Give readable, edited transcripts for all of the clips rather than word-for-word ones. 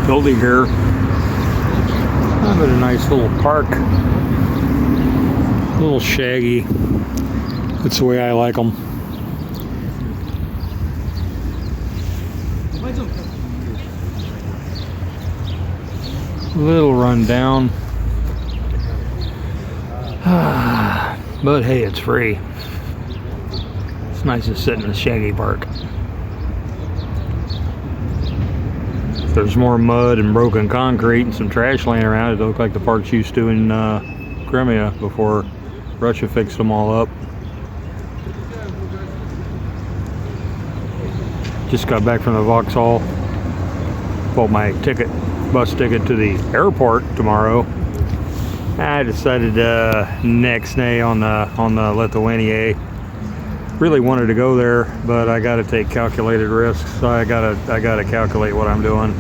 building here. I'm in a nice little park. A little shaggy. That's the way I like them. A little run down. But hey, it's free. It's nice to sit in a shaggy park. There's more mud and broken concrete and some trash laying around. It looked like the parks used to in Crimea before Russia fixed them all up. Just got back from the Vauxhall. Bought my bus ticket to the airport tomorrow. I decided next day on the Lithuania. Really wanted to go there, but I got to take calculated risks. So I gotta calculate what I'm doing.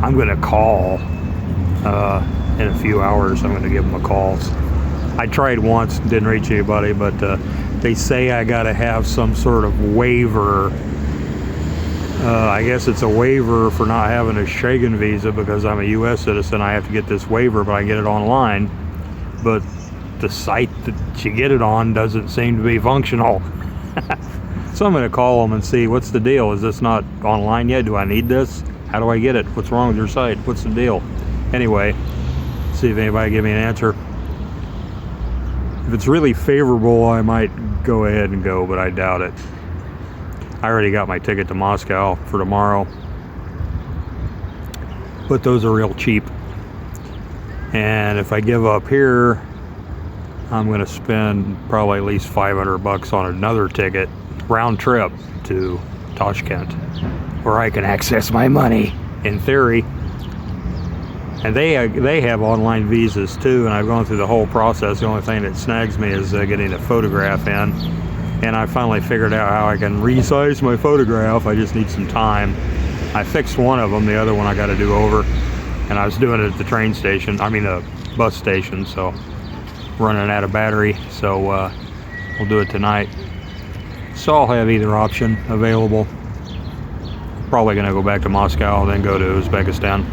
I'm gonna call in a few hours. I'm gonna give them a call. I tried once, didn't reach anybody, but they say I gotta have some sort of waiver. I guess it's a waiver for not having a Schengen visa because I'm a U.S. citizen. I have to get this waiver, but I get it online. But the site that you get it on doesn't seem to be functional. So I'm going to call them and see what's the deal. Is this not online yet? Do I need this? How do I get it? What's wrong with your site? What's the deal? Anyway, see if anybody give me an answer. If it's really favorable, I might go ahead and go, but I doubt it. I already got my ticket to Moscow for tomorrow, but those are real cheap. And if I give up here, I'm going to spend probably at least $500 on another ticket, round trip to Tashkent, where I can access my money, in theory. And they have online visas too, and I've gone through the whole process. The only thing that snags me is getting a photograph in. And I finally figured out how I can resize my photograph. I just need some time. I fixed one of them, the other one I got to do over. And I was doing it at the train station, the bus station, so running out of battery. So we'll do it tonight. So I'll have either option available. Probably gonna go back to Moscow, then go to Uzbekistan.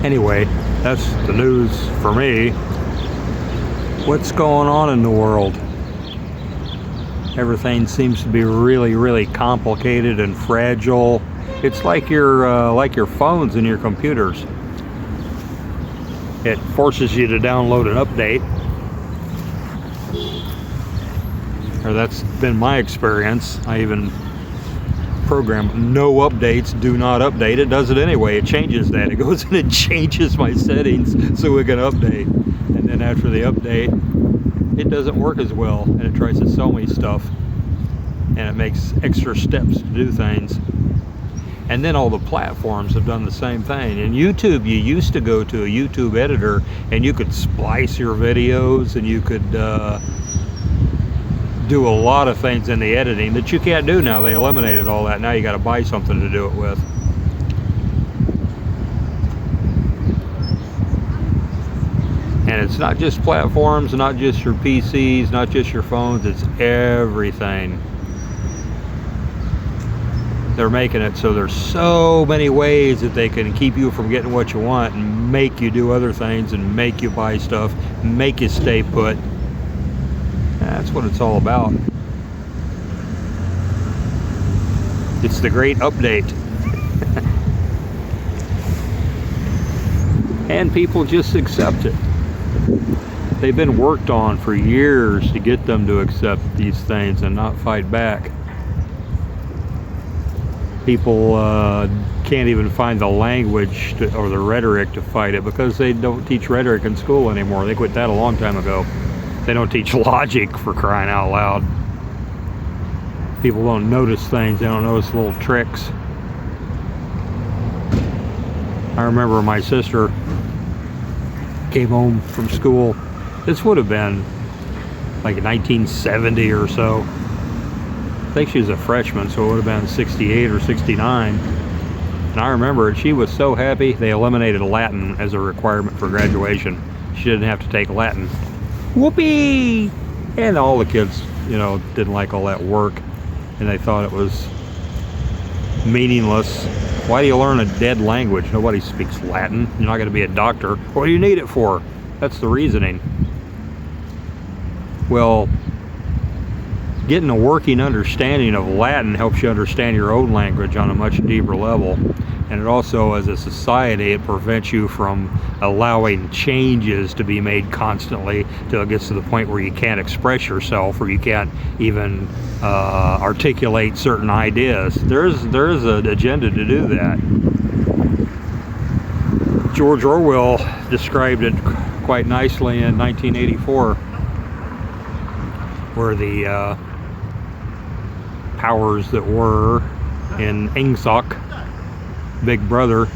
Anyway, that's the news for me. What's going on in the world? Everything seems to be really, really complicated and fragile. It's like your phones and your computers. It forces you to download an update. Or that's been my experience. I even program no updates, do not update. It does it anyway. It changes that. It goes and it changes my settings so it can update. And then after the update, it doesn't work as well, and it tries to sell me stuff, and it makes extra steps to do things. And then all the platforms have done the same thing. In YouTube, you used to go to a YouTube editor and you could splice your videos, and you could do a lot of things in the editing that you can't do now. They eliminated all that. Now you got to buy something to do it with. And it's not just platforms, not just your PCs, not just your phones, it's everything. They're making it so there's so many ways that they can keep you from getting what you want and make you do other things and make you buy stuff, make you stay put. That's what it's all about. It's the great update. And people just accept it. They've been worked on for years to get them to accept these things and not fight back. People can't even find the language or the rhetoric to fight it because they don't teach rhetoric in school anymore. They quit that a long time ago. They don't teach logic, for crying out loud. People don't notice things. They don't notice little tricks. I remember my sister came home from school. This would have been like 1970 or so. I think she was a freshman, so it would have been 68 or 69. And I remember it. She was so happy they eliminated Latin as a requirement for graduation. She didn't have to take Latin. Whoopee! And all the kids, didn't like all that work. and they thought it was meaningless. Why do you learn a dead language? Nobody speaks Latin. You're not going to be a doctor. What do you need it for? That's the reasoning. Well, getting a working understanding of Latin helps you understand your own language on a much deeper level. And it also, as a society, it prevents you from allowing changes to be made constantly till it gets to the point where you can't express yourself or you can't even articulate certain ideas. There is an agenda to do that. George Orwell described it quite nicely in 1984, where the powers that were in Ingsoc, Big Brother,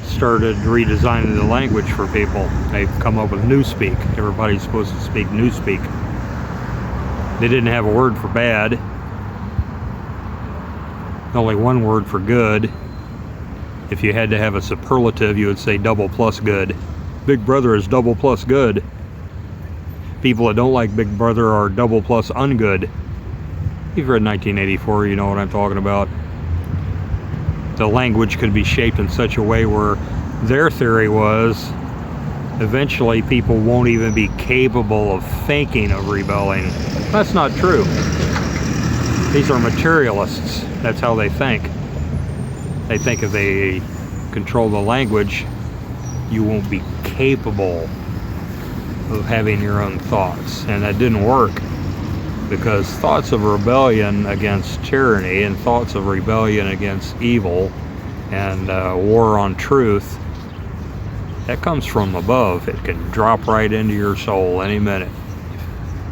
started redesigning the language for people. They've come up with Newspeak. Everybody's supposed to speak Newspeak. They didn't have a word for bad. Only one word for good. If you had to have a superlative, you would say double plus good. Big Brother is double plus good. People that don't like Big Brother are double plus ungood. You've read 1984, you know what I'm talking about. The language could be shaped in such a way where their theory was eventually people won't even be capable of thinking of rebelling. That's not true. These are materialists. That's how they think. They think if they control the language, you won't be capable of having your own thoughts. And that didn't work, because thoughts of rebellion against tyranny and thoughts of rebellion against evil and war on truth, that comes from above. It can drop right into your soul any minute,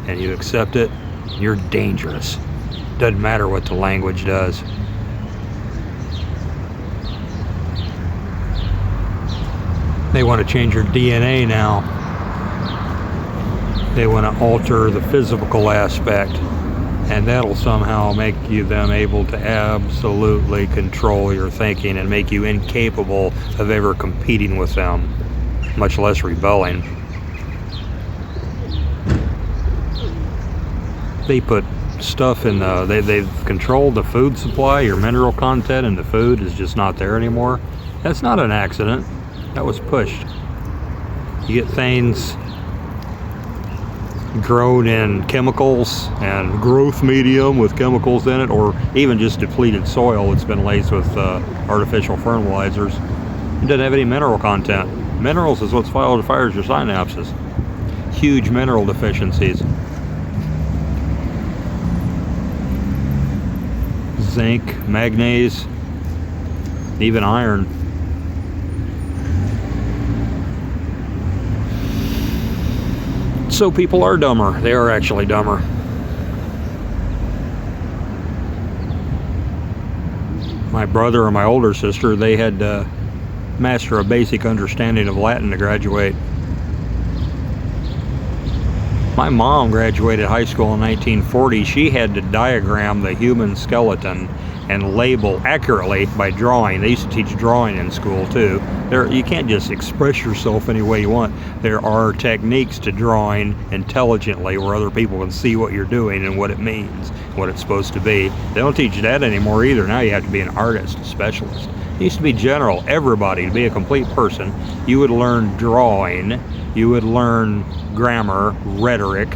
and you accept it, you're dangerous. Doesn't matter what the language does. They want to change your DNA now. They want to alter the physical aspect, and that'll somehow make them able to absolutely control your thinking and make you incapable of ever competing with them, much less rebelling. They put stuff in they've controlled the food supply. Your mineral content in the food is just not there anymore. That's not an accident. That was pushed. You get things grown in chemicals and growth medium with chemicals in it, or even just depleted soil that's been laced with artificial fertilizers. It doesn't have any mineral content. Minerals is what fires your synapses. Huge mineral deficiencies. Zinc, manganese, even iron. So people are dumber. They are actually dumber. My brother and my older sister, they had to master a basic understanding of Latin to graduate. My mom graduated high school in 1940. She had to diagram the human skeleton and label accurately by drawing. They used to teach drawing in school too. You can't just express yourself any way you want. There are techniques to drawing intelligently where other people can see what you're doing and what it means, what it's supposed to be. They don't teach that anymore either. Now you have to be an artist, a specialist. It used to be general, everybody, to be a complete person. You would learn drawing, you would learn grammar, rhetoric,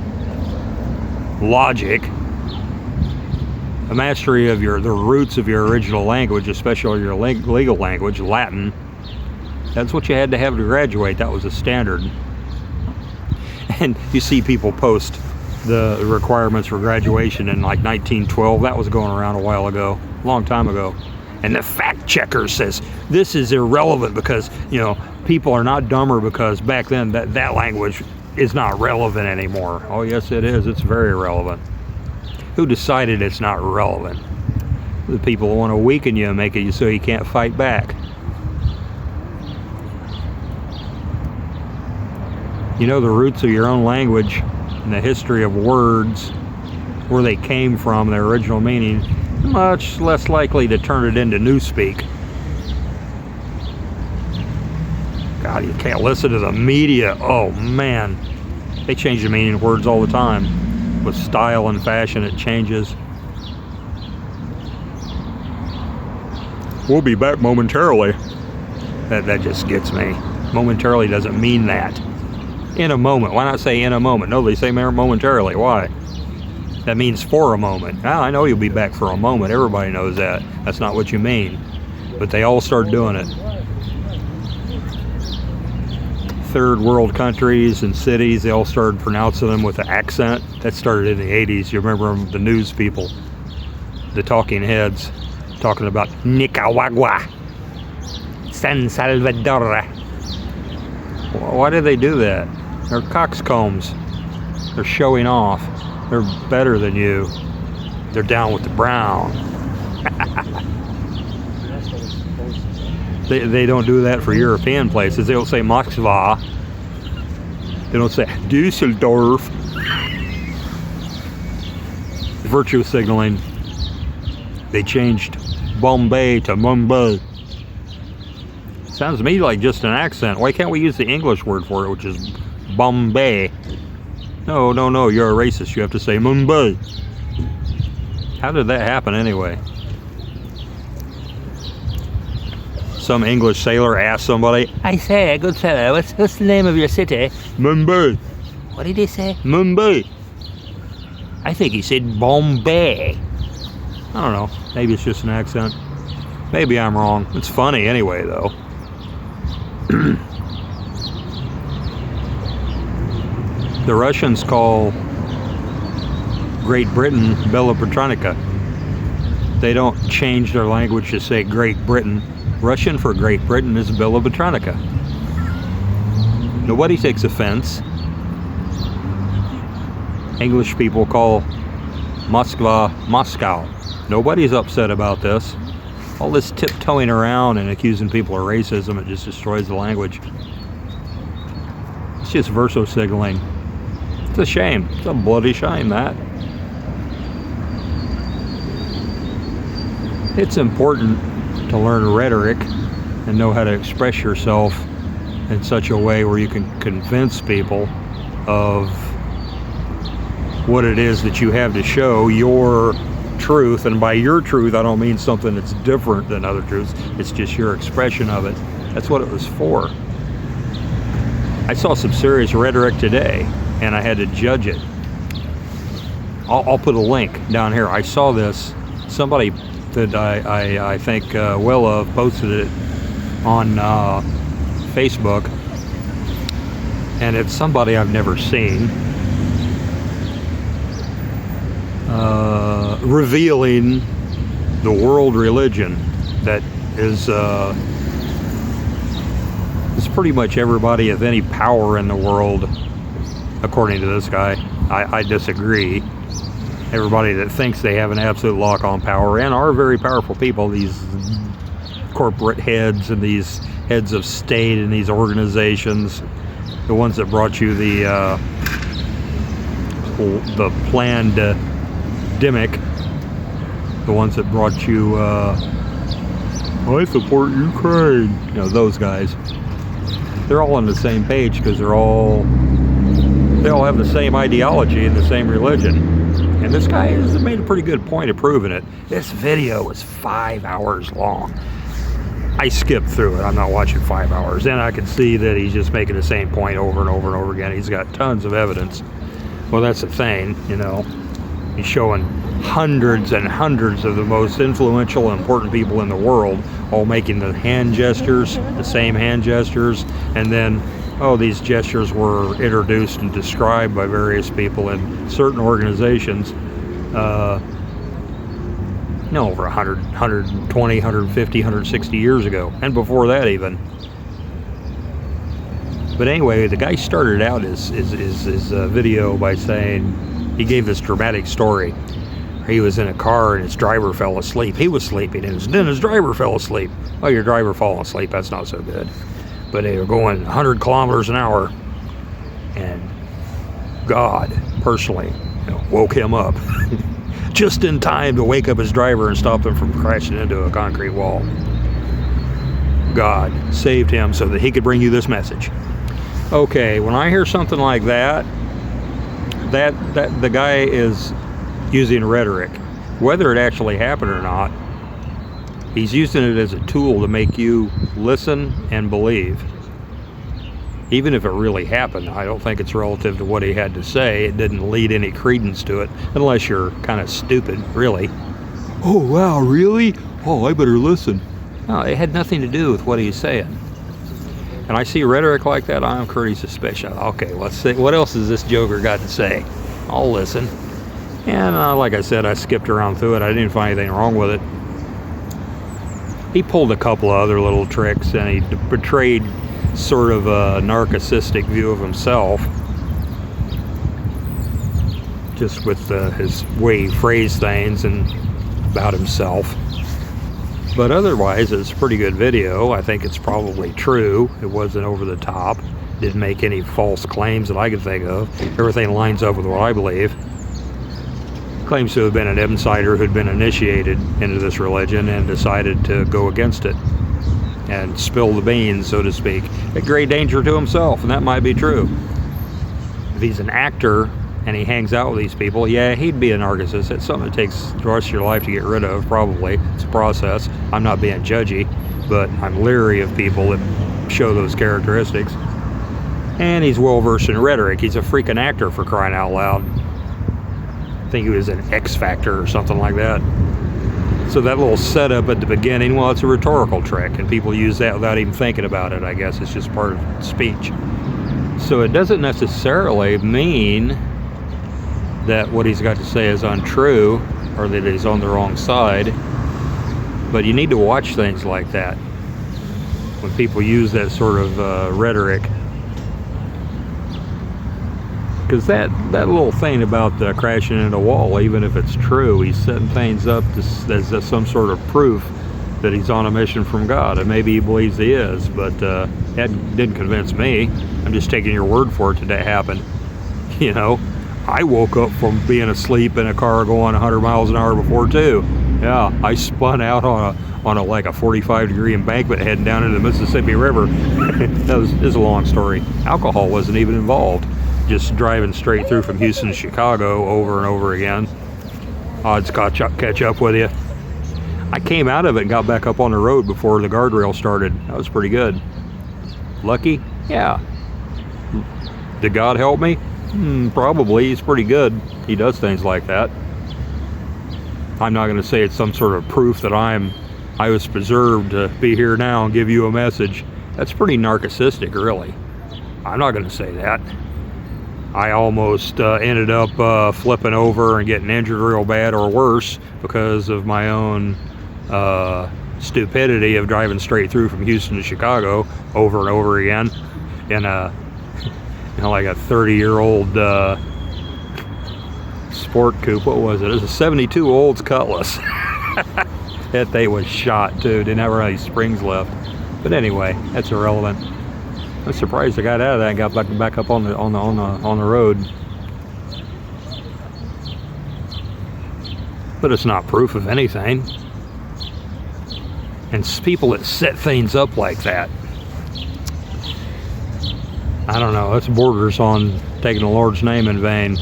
logic, a mastery of the roots of your original language, especially your legal language, Latin. That's what you had to have to graduate. That was a standard. And you see people post the requirements for graduation in like 1912. That was going around a while ago, a long time ago. And the fact checker says this is irrelevant because, people are not dumber because back then that language is not relevant anymore. Oh yes it is. It's very relevant. Who decided it's not relevant? The people who want to weaken you and make it so you can't fight back. You know the roots of your own language and the history of words, where they came from, their original meaning, much less likely to turn it into newspeak. God, you can't listen to the media. Oh man, they change the meaning of words all the time. With style and fashion, it changes. We'll be back momentarily. That just gets me. Momentarily doesn't mean that. In a moment. Why not say in a moment? No, they say momentarily. Why? That means for a moment. Now, I know you'll be back for a moment. Everybody knows that. That's not what you mean. But they all start doing it. Third world countries and cities, they all started pronouncing them with an accent. That started in the 80s. You remember the news people, the talking heads, talking about Nicaragua, San Salvador. Why do they do that? They're coxcombs. They're showing off. They're better than you. They're down with the brown. They don't do that for European places. They don't say Moskva. They don't say Dusseldorf. Virtue signaling. They changed Bombay to Mumbai. Sounds to me like just an accent. Why can't we use the English word for it, which is Bombay? No, you're a racist. You have to say Mumbai. How did that happen anyway? Some English sailor asked somebody, I say, good fellow, what's the name of your city? Mumbai. What did he say? Mumbai. I think he said Bombay. I don't know. Maybe it's just an accent. Maybe I'm wrong. It's funny anyway, though. The Russians call Great Britain Bella Britannica. They don't change their language to say Great Britain. Russian for Great Britain is Bella Britannica. Nobody takes offense. English people call Moskva Moscow. Nobody's upset about this. All this tiptoeing around and accusing people of racism, it just destroys the language. It's just verso signaling. It's a shame. It's a bloody shame, that. It's important to learn rhetoric and know how to express yourself in such a way where you can convince people of what it is that you have to show, your truth. And by your truth, I don't mean something that's different than other truths. It's just your expression of it. That's what it was for. I saw some serious rhetoric today, and I had to judge it. I'll put a link down here. I saw this. Somebody that I think well of posted it on Facebook, and it's somebody I've never seen, revealing the world religion that is pretty much everybody of any power in the world, according to this guy. I disagree. Everybody that thinks they have an absolute lock on power and are very powerful people, these corporate heads and these heads of state and these organizations, the ones that brought you the pandemic, the ones that brought you I support Ukraine, you know, those guys. They're all on the same page because they all have the same ideology and the same religion. And this guy has made a pretty good point of proving it. This video was 5 hours long. I skipped through it. I'm not watching 5 hours. And I can see that he's just making the same point over and over and over again. He's got tons of evidence. Well, that's the thing, you know. He's showing hundreds and hundreds of the most influential and important people in the world all making the hand gestures, the same hand gestures, and then these gestures were introduced and described by various people in certain organizations, over 100, 120, 150, 160 years ago, and before that even. But anyway, the guy started out his video by saying, he gave this dramatic story. He was in a car and his driver fell asleep. He was sleeping and then his driver fell asleep. Oh, your driver falling asleep, that's not so good. But they were going 100 kilometers an hour, and God personally woke him up just in time to wake up his driver and stop him from crashing into a concrete wall. God saved him so that he could bring you this message. Okay, when I hear something like that the guy is using rhetoric. Whether it actually happened or not, He's using it as a tool to make you listen and believe. Even if it really happened, I don't think it's relative to what he had to say. It didn't lead any credence to it, unless you're kind of stupid, really. Oh, wow, really? Oh, I better listen. No, it had nothing to do with what he's saying. And I see rhetoric like that, I'm pretty suspicious. Okay, let's see, what else has this joker got to say? I'll listen. And like I said, I skipped around through it. I didn't find anything wrong with it. He pulled a couple of other little tricks, and he portrayed sort of a narcissistic view of himself, just with his way he phrased things and about himself. But otherwise, it's a pretty good video. I think it's probably true. It wasn't over the top. Didn't make any false claims that I could think of. Everything lines up with what I believe. Claims to have been an insider who'd been initiated into this religion and decided to go against it and spill the beans, so to speak, at great danger to himself, and that might be true. If he's an actor and he hangs out with these people, yeah, he'd be a narcissist. It's something that takes the rest of your life to get rid of, probably. It's a process. I'm not being judgy, but I'm leery of people that show those characteristics. And he's well-versed in rhetoric. He's a freaking actor, for crying out loud. I think he was an X Factor or something like that. So that little setup at the beginning, well, it's a rhetorical trick, and people use that without even thinking about it, I guess. It's just part of speech. So it doesn't necessarily mean that what he's got to say is untrue, or that he's on the wrong side. But you need to watch things like that. When people use that sort of rhetoric. Because that little thing about crashing into a wall, even if it's true, he's setting things up as some sort of proof that he's on a mission from God. And maybe he believes he is, but that didn't convince me. I'm just taking your word for it that that happened. You know, I woke up from being asleep in a car going 100 miles an hour before too. Yeah, I spun out on a like a 45-degree embankment heading down into the Mississippi River. That was a long story. Alcohol wasn't even involved. Just driving straight through from Houston to Chicago over and over again. Odds catch up with you. I came out of it and got back up on the road before the guardrail started. That was pretty good. Lucky? Yeah. Did God help me? Probably. He's pretty good. He does things like that. I'm not going to say it's some sort of proof that I was preserved to be here now and give you a message. That's pretty narcissistic, really. I'm not going to say that. I almost ended up flipping over and getting injured real bad or worse because of my own stupidity of driving straight through from Houston to Chicago over and over again in a like a 30-year-old sport coupe. What was it? It was a 72 Olds Cutlass. That thing was shot too. Didn't have any springs left. But anyway, that's irrelevant. I'm surprised I got out of that and got back up on the road. But it's not proof of anything. And people that set things up like that, I don't know, that's borders on taking the Lord's name in vain.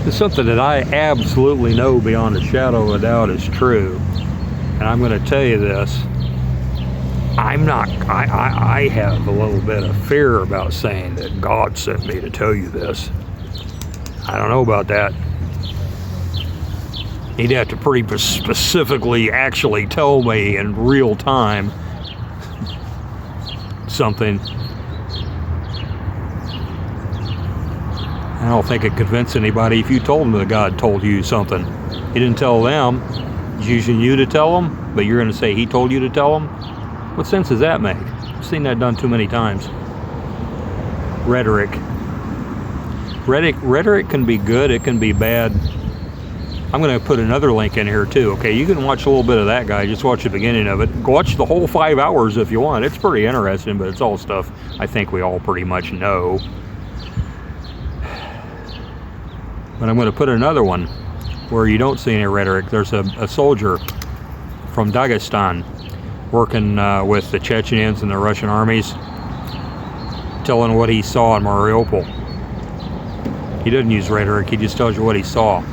It's something that I absolutely know beyond a shadow of a doubt is true. And I'm going to tell you this. I have a little bit of fear about saying that God sent me to tell you this. I don't know about that. He'd have to pretty specifically actually tell me in real time something. I don't think it'd convince anybody if you told them that God told you something. He didn't tell them. He's using you to tell them, but you're going to say he told you to tell them? What sense does that make? I've seen that done too many times. Rhetoric can be good, it can be bad. I'm going to put another link in here too. Okay, you can watch a little bit of that guy. Just watch the beginning of it. Watch the whole 5 hours if you want. It's pretty interesting, but it's all stuff I think we all pretty much know. But I'm going to put another one where you don't see any rhetoric. There's a soldier from Dagestan working with the Chechens and the Russian armies, telling what he saw in Mariupol. He doesn't use rhetoric, he just tells you what he saw.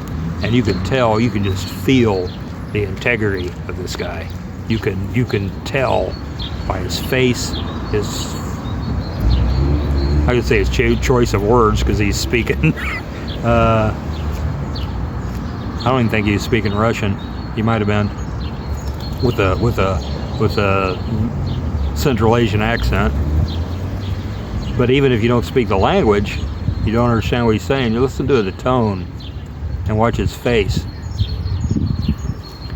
and you can tell, you can just feel the integrity of this guy. You can tell by his face, I could say his choice of words, because he's speaking. I don't even think he was speaking Russian. He might have been with a Central Asian accent. But even if you don't speak the language, you don't understand what he's saying, you listen to the tone and watch his face.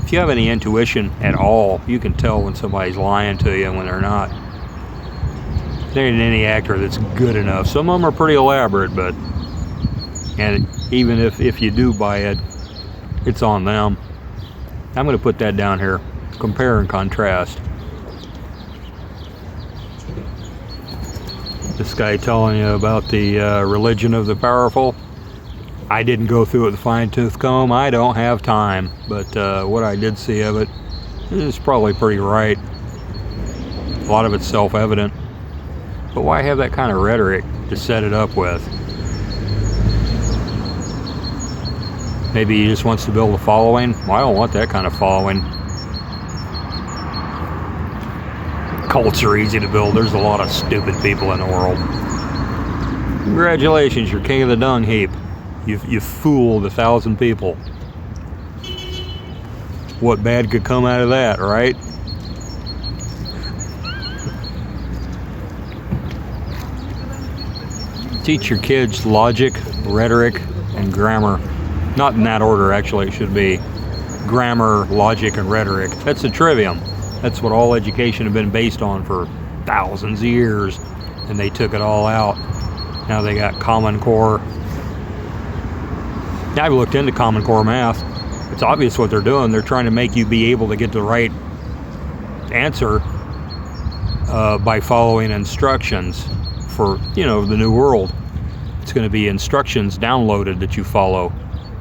If you have any intuition at all, you can tell when somebody's lying to you and when they're not. There ain't any actor that's good enough. Some of them are pretty elaborate, but and even if you do buy it, it's on them. I'm going to put that down here. Compare and contrast. This guy telling you about the religion of the powerful. I didn't go through it with a fine-tooth comb. I don't have time. But what I did see of it is probably pretty right. A lot of it's self-evident. But why have that kind of rhetoric to set it up with? Maybe he just wants to build a following. Well, I don't want that kind of following. Cults are easy to build. There's a lot of stupid people in the world. Congratulations, you're king of the dung heap. You've fooled 1,000 people. What bad could come out of that, right? Teach your kids logic, rhetoric, and grammar. Not in that order, actually. It should be grammar, logic, and rhetoric. That's the trivium. That's what all education has been based on for thousands of years, and they took it all out. Now they got Common Core. Now I've looked into Common Core math. It's obvious what they're doing. They're trying to make you be able to get the right answer by following instructions for, the new world. It's going to be instructions downloaded that you follow,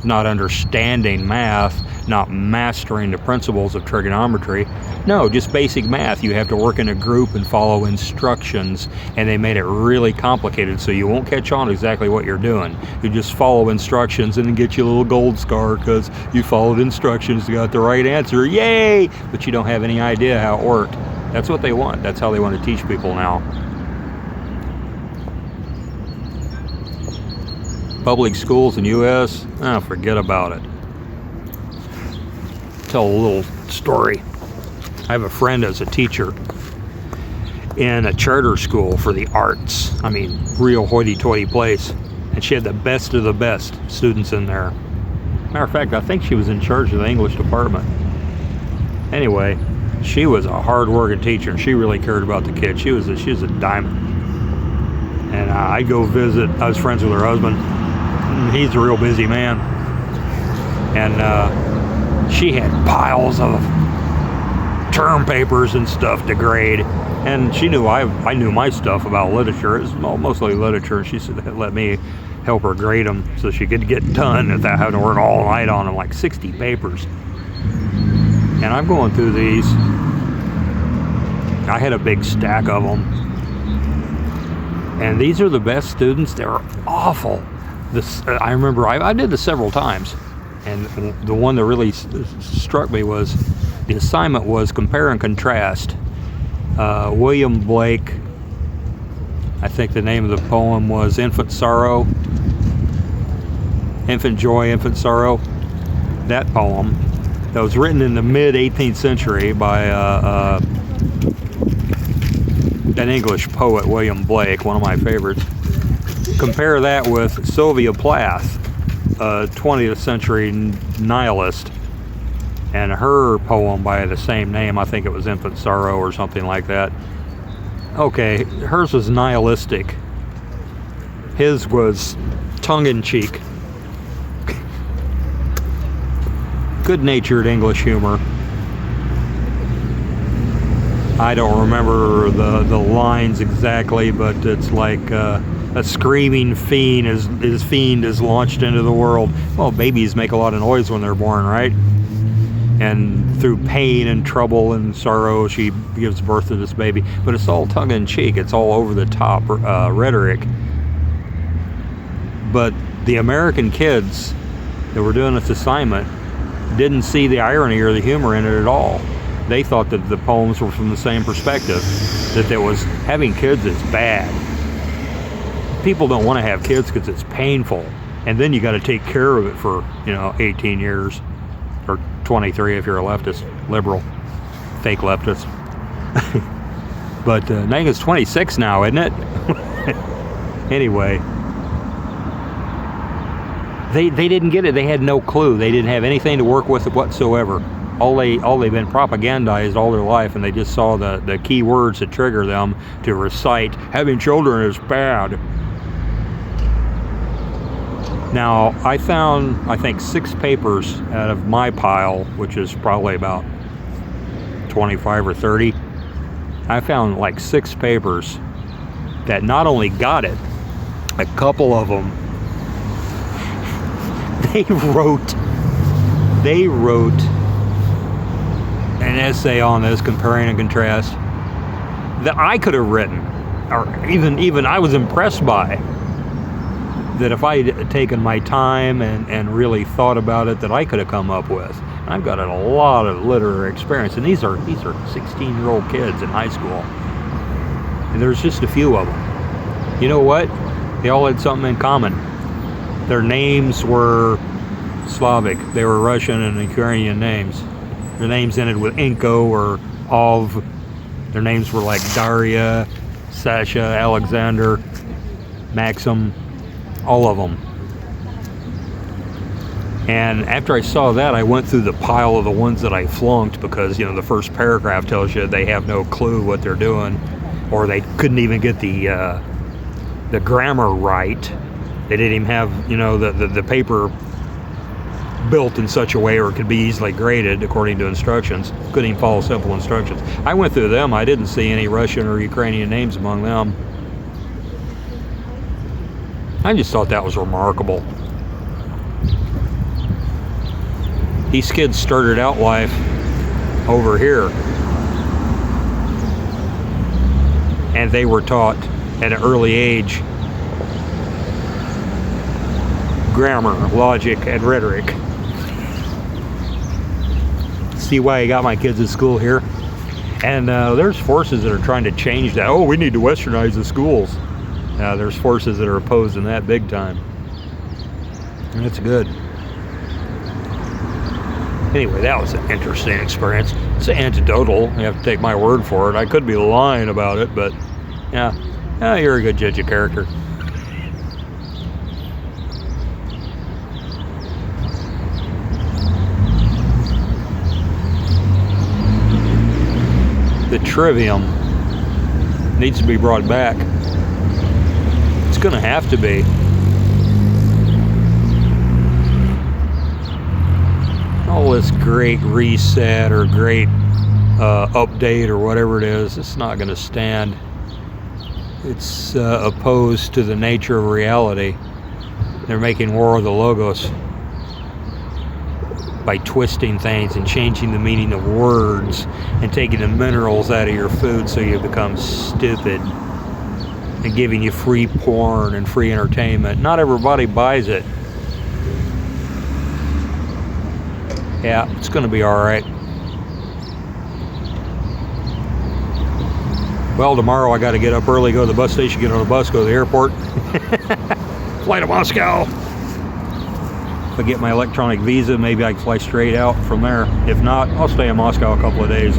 not understanding math, not mastering the principles of trigonometry. No, just basic math. You have to work in a group and follow instructions, and they made it really complicated so you won't catch on exactly what you're doing. You just follow instructions and then get you a little gold scar because you followed instructions, you got the right answer, yay! But you don't have any idea how it worked. That's what they want. That's how they want to teach people now. Public schools in the U.S., forget about it. Tell a little story. I have a friend as a teacher in a charter school for the arts. I mean, real hoity-toity place. And she had the best of the best students in there. Matter of fact, I think she was in charge of the English department. Anyway, she was a hard-working teacher, and she really cared about the kids. She was a diamond. And I'd go visit. I was friends with her husband. He's a real busy man. And she had piles of term papers and stuff to grade. And she knew I knew my stuff about literature. It was mostly literature. She said let me help her grade them so she could get done without having to work all night on them, like 60 papers. And I'm going through these. I had a big stack of them. And these are the best students. They were awful. I remember I did this several times. And the one that really struck me was the assignment was compare and contrast. William Blake, I think the name of the poem was Infant Sorrow. Infant Joy, Infant Sorrow. That poem that was written in the mid-18th century by an English poet, William Blake, one of my favorites. Compare that with Sylvia Plath, a 20th century nihilist, and her poem by the same name. I think it was Infant Sorrow or something like that. Okay, hers was nihilistic. His was tongue-in-cheek. Good-natured English humor. I don't remember the lines exactly, but it's like a screaming fiend is launched into the world. Well, babies make a lot of noise when they're born, right? And through pain and trouble and sorrow, she gives birth to this baby. But it's all tongue-in-cheek. It's all over-the-top rhetoric. But the American kids, that were doing this assignment didn't see the irony or the humor in it at all. They thought that the poems were from the same perspective, that there was having kids is bad. People don't want to have kids because it's painful, and then you got to take care of it for 18 years, or 23 if you're a leftist, liberal, fake leftist. But I think it's 26 now, isn't it? Anyway, they didn't get it. They had no clue. They didn't have anything to work with whatsoever. All they've been propagandized all their life, and they just saw the key words that trigger them to recite, having children is bad. Now, I found, I think, 6 papers out of my pile, which is probably about 25 or 30. I found like 6 papers that not only got it, a couple of them, they wrote an essay on this, comparing and contrast, that I could have written, or even I was impressed by, that if I had taken my time and really thought about it, that I could have come up with. And I've got a lot of literary experience, and these are 16-year-old kids in high school, and there's just a few of them. You know what? They all had something in common. Their names were Slavic. They were Russian and Ukrainian names. Their names ended with Inko or Ov. Their names were like Daria, Sasha, Alexander, Maxim, all of them. And after I saw that, I went through the pile of the ones that I flunked because, the first paragraph tells you they have no clue what they're doing, or they couldn't even get the grammar right. They didn't even have, the paper built in such a way or it could be easily graded according to instructions. Couldn't even follow simple instructions. I went through them. I didn't see any Russian or Ukrainian names among them. I just thought that was remarkable. These kids started out life over here, and they were taught at an early age grammar, logic, and rhetoric. See why I got my kids at school here? And there's forces that are trying to change that. Oh, we need to westernize the schools. There's forces that are opposing that big time. And it's good. Anyway, that was an interesting experience. It's anecdotal. You have to take my word for it. I could be lying about it, but yeah, you're a good judge of character. The trivium needs to be brought back. It's going to have to be. All this great reset or great update or whatever it is, it's not going to stand. It's opposed to the nature of reality. They're making war of the logos by twisting things and changing the meaning of words and taking the minerals out of your food so you become stupid, and giving you free porn and free entertainment. Not everybody buys it. Yeah, it's going to be all right. Well, tomorrow I got to get up early, go to the bus station, get on the bus, go to the airport, fly to Moscow. If I get my electronic visa, maybe I can fly straight out from there. If not, I'll stay in Moscow a couple of days.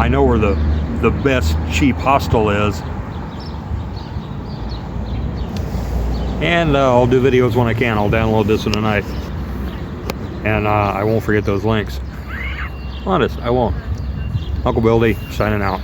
I know where the best cheap hostel is. And I'll do videos when I can. I'll download this in the night. And I won't forget those links. Honest, I won't. Uncle Bill D, signing out.